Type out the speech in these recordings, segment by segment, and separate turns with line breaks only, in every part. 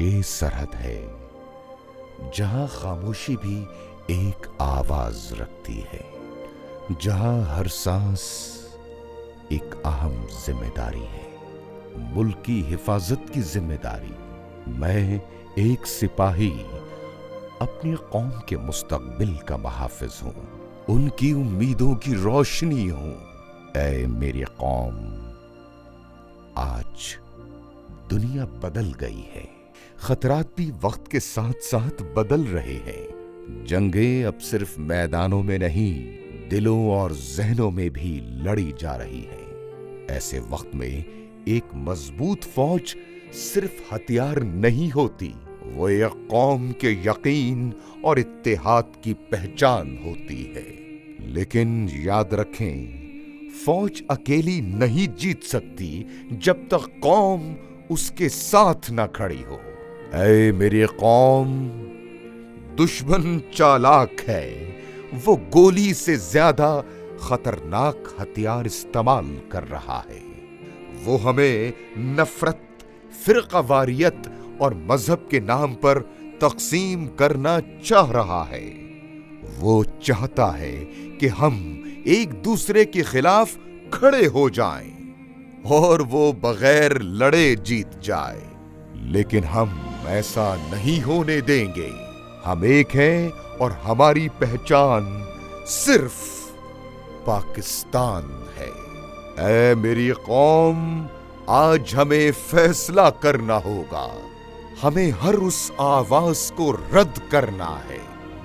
یہ سرحد ہے جہاں خاموشی بھی ایک آواز رکھتی ہے، جہاں ہر سانس ایک اہم ذمہ داری ہے، ملک کی حفاظت کی ذمہ داری۔ میں ایک سپاہی اپنی قوم کے مستقبل کا محافظ ہوں، ان کی امیدوں کی روشنی ہوں۔ اے میری قوم، آج دنیا بدل گئی ہے، خطرات بھی وقت کے ساتھ ساتھ بدل رہے ہیں۔ جنگیں اب صرف میدانوں میں نہیں، دلوں اور ذہنوں میں بھی لڑی جا رہی ہیں۔ ایسے وقت میں ایک مضبوط فوج صرف ہتھیار نہیں ہوتی، وہ ایک قوم کے یقین اور اتحاد کی پہچان ہوتی ہے۔ لیکن یاد رکھیں، فوج اکیلی نہیں جیت سکتی جب تک قوم اس کے ساتھ نہ کھڑی ہو۔ اے میری قوم، دشمن چالاک ہے، وہ گولی سے زیادہ خطرناک ہتھیار استعمال کر رہا ہے۔ وہ ہمیں نفرت، فرقہ واریت اور مذہب کے نام پر تقسیم کرنا چاہ رہا ہے۔ وہ چاہتا ہے کہ ہم ایک دوسرے کے خلاف کھڑے ہو جائیں اور وہ بغیر لڑے جیت جائے، لیکن ہم ایسا نہیں ہونے دیں گے۔ ہم ایک ہیں اور ہماری پہچان صرف پاکستان ہے۔ اے میری قوم، آج ہمیں فیصلہ کرنا ہوگا۔ ہمیں ہر اس آواز کو رد کرنا ہے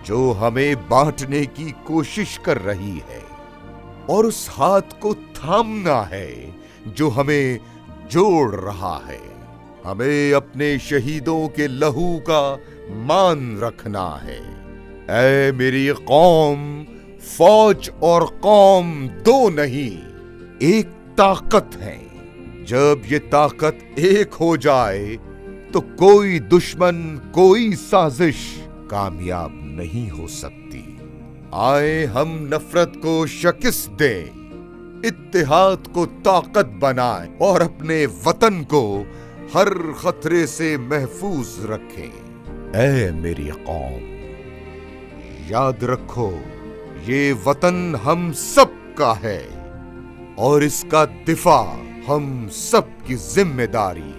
جو ہمیں بانٹنے کی کوشش کر رہی ہے، اور اس ہاتھ کو تھامنا ہے جو ہمیں جوڑ رہا ہے۔ ہمیں اپنے شہیدوں کے لہو کا مان رکھنا ہے۔ اے میری قوم، فوج اور قوم دو نہیں، ایک طاقت ہے۔ جب یہ طاقت ایک ہو جائے تو کوئی دشمن، کوئی سازش کامیاب نہیں ہو سکتی۔ آئے ہم نفرت کو شکست دیں، اتحاد کو طاقت بنائیں اور اپنے وطن کو ہر خطرے سے محفوظ رکھیں۔ اے میری قوم، یاد رکھو، یہ وطن ہم سب کا ہے اور اس کا دفاع ہم سب کی ذمہ داری ہے۔